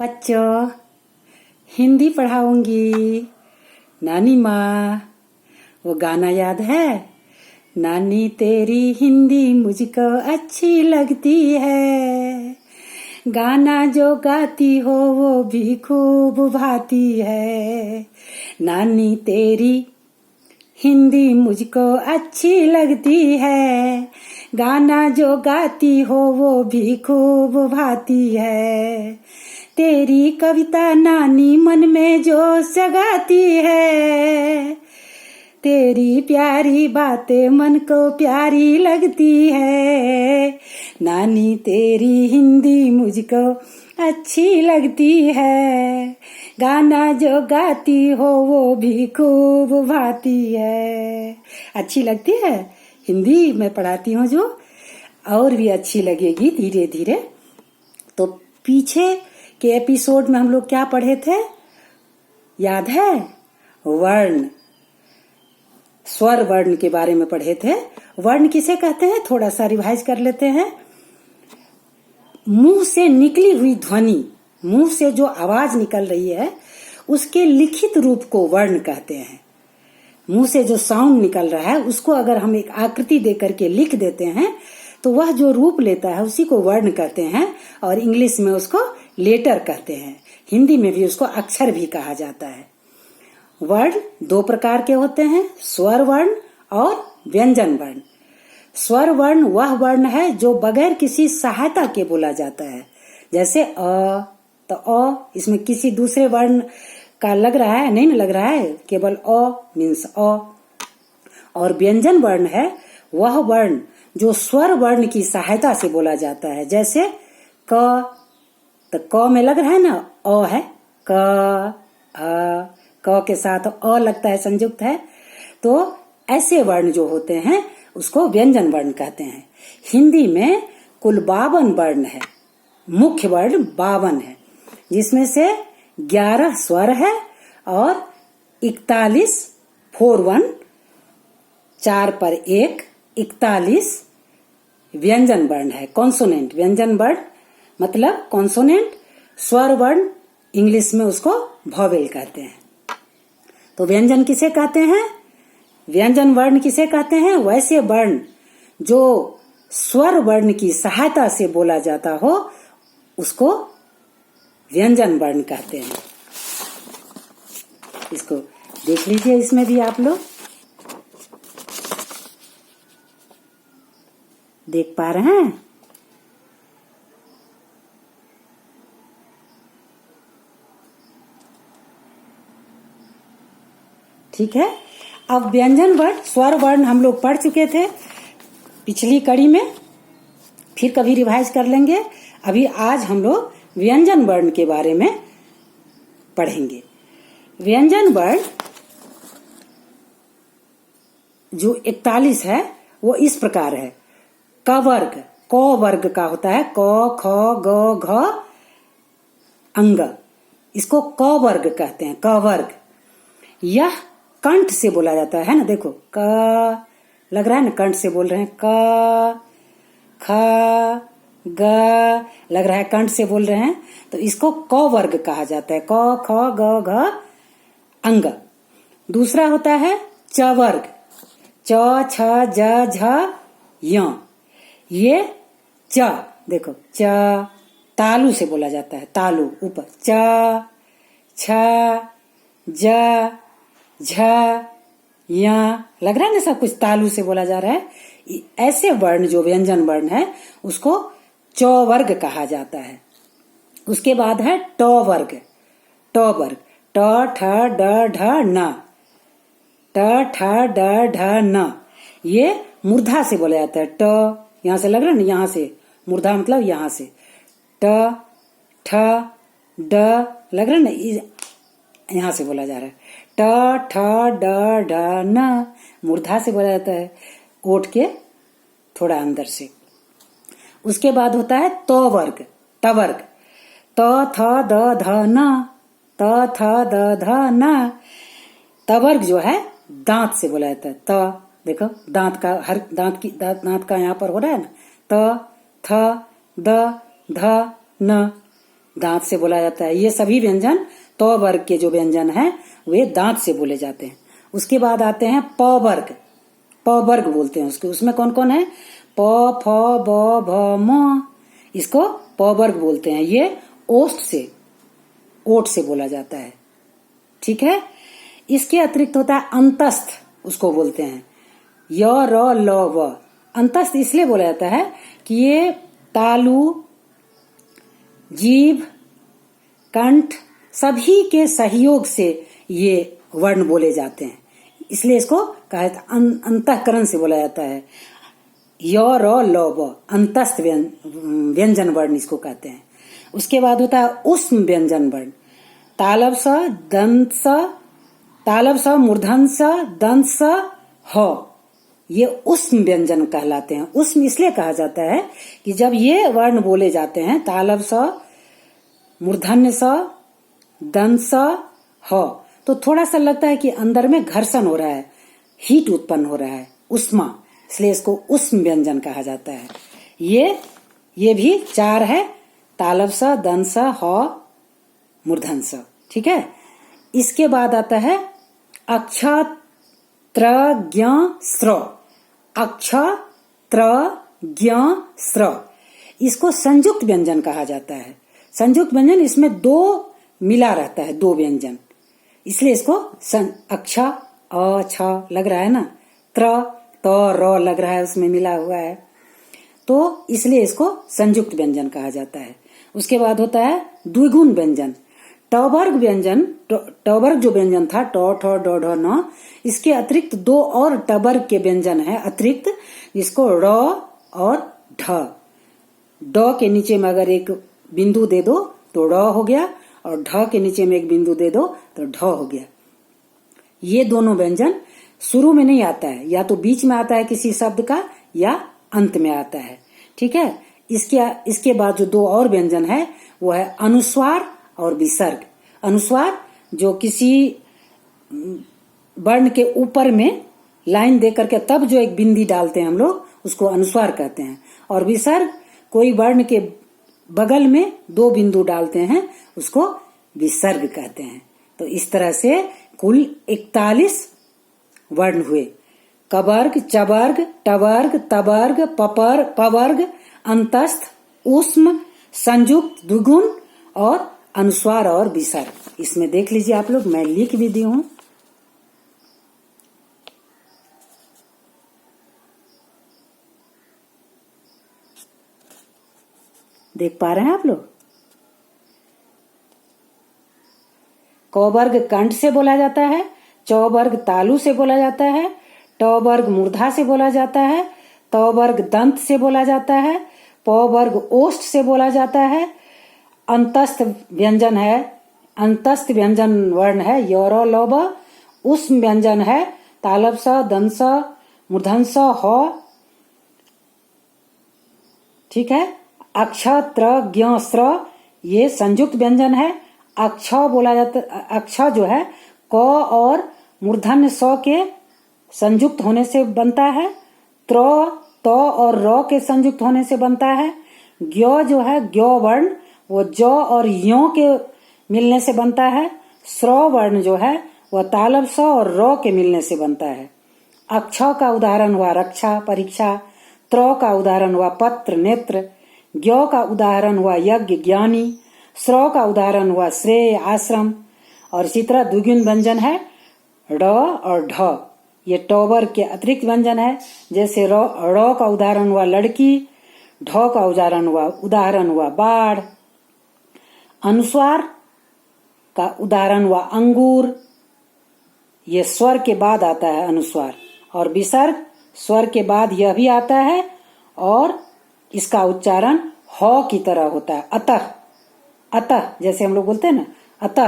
बच्चों, हिंदी पढ़ाऊंगी। नानी माँ, वो गाना याद है? नानी तेरी हिंदी मुझको अच्छी लगती है, गाना जो गाती हो वो भी खूब भाती है। नानी तेरी हिंदी मुझको अच्छी लगती है, गाना जो गाती हो वो भी खूब भाती है। तेरी कविता नानी मन में जोश जगाती है, तेरी प्यारी बातें मन को प्यारी लगती है। नानी तेरी हिंदी मुझको अच्छी लगती है, गाना जो गाती हो वो भी खूब भाती है। अच्छी लगती है हिंदी मैं पढ़ाती हूँ जो, और भी अच्छी लगेगी धीरे धीरे। तो पीछे के एपिसोड में हम लोग क्या पढ़े थे याद है? वर्ण, स्वर वर्ण के बारे में पढ़े थे। वर्ण किसे कहते हैं थोड़ा सा रिवाइज कर लेते हैं। मुंह से निकली हुई ध्वनि, मुंह से जो आवाज निकल रही है उसके लिखित रूप को वर्ण कहते हैं। मुंह से जो साउंड निकल रहा है उसको अगर हम एक आकृति दे करके लिख देते हैं तो वह जो रूप लेता है उसी को वर्ण कहते हैं, और इंग्लिश में उसको लेटर कहते हैं। हिंदी में भी उसको अक्षर भी कहा जाता है। वर्ण दो प्रकार के होते हैं, स्वर वर्ण और व्यंजन वर्ण। स्वर वर्ण वह वर्ण है जो बगैर किसी सहायता के बोला जाता है, जैसे अ। तो अ इसमें किसी दूसरे वर्ण का लग रहा है, नहीं लग रहा है, केवल अ मीन्स अ। और व्यंजन वर्ण है वह वर्ण जो स्वर वर्ण की सहायता से बोला जाता है, जैसे क। तो क में लग रहा है ना अ है, क अ, क के साथ अ लगता है, संयुक्त है। तो ऐसे वर्ण जो होते हैं उसको व्यंजन वर्ण कहते हैं। हिंदी में कुल 52 वर्ण है, मुख्य वर्ण 52 है, जिसमें से 11 स्वर है और 41 4-1 4 पर 1 41 व्यंजन वर्ण है। कॉन्सोनेंट व्यंजन वर्ण मतलब कॉन्सोनेंट, स्वर वर्ण इंग्लिश में उसको वॉवेल कहते हैं। तो व्यंजन किसे कहते हैं? व्यंजन वर्ण किसे कहते हैं? वैसे वर्ण जो स्वर वर्ण की सहायता से बोला जाता हो उसको व्यंजन वर्ण कहते हैं। इसको देख लीजिए, इसमें भी आप लोग देख पा रहे हैं? ठीक है। अब व्यंजन वर्ण स्वर वर्ण हम लोग पढ़ चुके थे पिछली कड़ी में, फिर कभी रिवाइज कर लेंगे। अभी आज हम लोग व्यंजन वर्ण के बारे में पढ़ेंगे। व्यंजन वर्ण जो 41 है वो इस प्रकार है। क वर्ग, क वर्ग का होता है, क ख ग घ अंग, इसको क वर्ग कहते हैं, क वर्ग। यह कंठ से बोला जाता है ना, देखो क लग रहा है ना, कंठ से बोल रहे हैं। क ख ग लग रहा है कंठ से बोल रहे हैं, तो इसको क वर्ग कहा जाता है। क ख ग घ अंग। दूसरा होता है च वर्ग, च छ ज झ य। ये च देखो, च तालु से बोला जाता है, तालु ऊपर, च छ ज झ या, लग रहा है ना सब कुछ तालु से बोला जा रहा है। ऐसे वर्ण जो व्यंजन वर्ण है उसको च वर्ग कहा जाता है। उसके बाद है ट वर्ग, ट वर्ग, ट ठ ड ढ न, ट ठ ड ढ न। ये मूर्धा से बोला जाता है। ट यहां से लग रहा है ना, यहां से मूर्धा मतलब यहां से, ट ठ ड लग रहा है ना, यहां से बोला जा रहा है। ट ठ ड ढ न मूर्धा से बोला जाता है, ओठ के थोड़ा अंदर से। उसके बाद होता है त वर्ग, ट वर्ग, त थ द ध न, त थ द ध न। त वर्ग जो है दांत से बोला जाता है। त देखो दांत का, हर दांत का यहाँ पर हो रहा है ना, त थ द ध न, दांत से बोला जाता है। ये सभी व्यंजन त वर्ग के जो व्यंजन हैं वे दांत से बोले जाते हैं। उसके बाद आते हैं प वर्ग। प वर्ग बोलते हैं उसके। उसमें कौन कौन है? प, फ, ब, भ, म। इसको प वर्ग बोलते हैं। ये ओठ से बोला जाता है। ठीक है। इसके अतिरिक्त होता है अंतस्थ, उसको बोलते हैं य, र, ल, व। अंतस्थ इसलिए बोला जाता है कि ये तालु, जीभ, कंठ सभी के सहयोग से ये वर्ण बोले जाते हैं, इसलिए इसको कहा जाता है अंतःकरण से बोला जाता है। य, र, ल, व अंतस्थ व्यंजन वर्ण इसको कहते हैं। उसके बाद होता है ऊष्म व्यंजन वर्ण। तालव स, दंत स, तालव स, मूर्धन स, दंत स, ह। ये ऊष्म व्यंजन कहलाते हैं। ऊष्म इसलिए कहा जाता है कि जब ये वर्ण बोले जाते हैं तालव स, मूर्धन्य स, दंत स, ह, तो थोड़ा सा लगता है कि अंदर में घर्षण हो रहा है, हीट उत्पन्न हो रहा है, उष्मा, इसलिए इसको ऊष्म व्यंजन कहा जाता है। ये भी 4 है, तालव स, दंत स, ह, मूर्धन स। ठीक है। इसके बाद आता है अक्ष, त्र, ज्ञ, स्र। अक्ष, त्र, ज्ञ, स्र। इसको संयुक्त व्यंजन कहा जाता है। संयुक्त व्यंजन, इसमें 2 मिला रहता है, 2 व्यंजन, इसलिए इसको अक्ष, अ, छ लग रहा है ना, त्र, त, र लग रहा है, उसमें मिला हुआ है, तो इसलिए इसको संयुक्त व्यंजन कहा जाता है। उसके बाद होता है द्विगुण व्यंजन। टवर्ग व्यंजन, टवर्ग जो व्यंजन था ट, ठ, ड, ढ, न, इसके अतिरिक्त 2 और टवर्ग के व्यंजन है अतिरिक्त, जिसको र और ढ। ड के नीचे में अगर एक बिंदु दे दो तो ड हो गया, और ढ के नीचे में एक बिंदु दे दो तो ढ हो गया। ये दोनों व्यंजन शुरू में नहीं आता है, या तो बीच में आता है किसी शब्द का, या अंत में आता है। ठीक है। इसके बाद जो 2 और व्यंजन है वो है अनुस्वार और विसर्ग। अनुस्वार जो किसी वर्ण के ऊपर में लाइन दे करके तब जो एक बिंदी डालते हैं हम लोग, उसको अनुस्वार कहते हैं। और विसर्ग कोई वर्ण के बगल में 2 बिंदु डालते हैं, उसको विसर्ग कहते हैं। तो इस तरह से कुल 41 वर्ण हुए। कवर्ग, चवर्ग, टवर्ग, तवर्ग, पवर्ग, अंतस्थ, ऊष्म, संयुक्त, द्विगुण और अनुस्वार और विसर्ग। इसमें देख लीजिए आप लोग, मैं लिख भी दी हूं। देख पा रहे हैं आप लोग? क वर्ग कंठ से बोला जाता है, च वर्ग तालु से बोला जाता है, ट वर्ग मूर्धा से बोला जाता है, त वर्ग दंत से बोला जाता है, प वर्ग ओष्ठ से बोला जाता है। अंतस्थ व्यंजन है, अंतस्थ व्यंजन वर्ण है य, र, ल, व। ऊष्म व्यंजन है तालव स, दंत स, मूर्धन स, ह। ठीक है। अक्ष, त्र, ज्ञ, स्र ये संयुक्त व्यंजन है। अक्ष बोला जाता, अक्ष जो है क और मूर्धन्य स के संयुक्त होने से बनता है। त्र, त और र के संयुक्त होने से बनता है। ज्ञ जो है ज्ञ वर्ण, वो ज और य के मिलने से बनता है। स्र वर्ण जो है वह तालव स और र के मिलने से बनता है। अक्ष का उदाहरण हुआ रक्षा, परीक्षा। त्र का उदाहरण हुआ पत्र, नेत्र। ज्ञ का उदाहरण हुआ यज्ञ, ज्ञानी। स्र का उदाहरण हुआ श्रेय, आश्रम। और इसी तरह द्विगुण व्यंजन है ड और ढ। ये टवर्ग के अतिरिक्त व्यंजन है। जैसे र का उदाहरण हुआ लड़की, ढ का उदाहरण हुआ बाढ़। अनुस्वार का उदाहरण हुआ अंगूर, ये स्वर के बाद आता है अनुस्वार। और विसर्ग स्वर के बाद यह भी आता है, और इसका उच्चारण ह की तरह होता है। अतः, अतः जैसे हम लोग बोलते हैं ना, अतः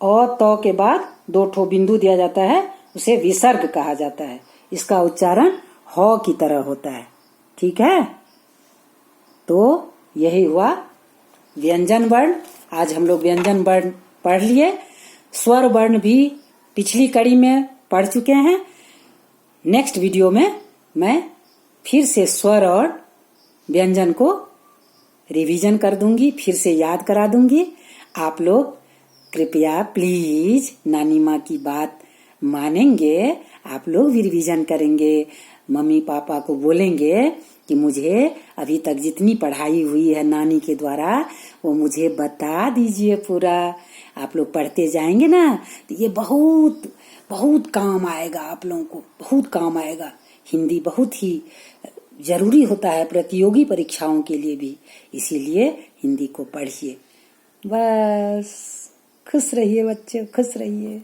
अ त के बाद 2 ठो बिंदु दिया जाता है, उसे विसर्ग कहा जाता है। इसका उच्चारण ह की तरह होता है। ठीक है। तो यही हुआ व्यंजन वर्ण। आज हम लोग व्यंजन वर्ण पढ़ लिए। स्वर वर्ण भी पिछली कड़ी में पढ़ चुके हैं। नेक्स्ट वीडियो में मैं फिर से स्वर और व्यंजन को रिवीजन कर दूंगी, फिर से याद करा दूंगी। आप लोग कृपया प्लीज नानी माँ की बात मानेंगे, आप लोग भी रिवीजन करेंगे, मम्मी पापा को बोलेंगे कि मुझे अभी तक जितनी पढ़ाई हुई है नानी के द्वारा वो मुझे बता दीजिए पूरा। आप लोग पढ़ते जाएंगे ना तो ये बहुत बहुत काम आएगा, आप लोगों को बहुत काम आएगा। हिंदी बहुत ही जरूरी होता है प्रतियोगी परीक्षाओं के लिए भी, इसीलिए हिंदी को पढ़िए। बस खुश रहिए बच्चे, खुश रहिए।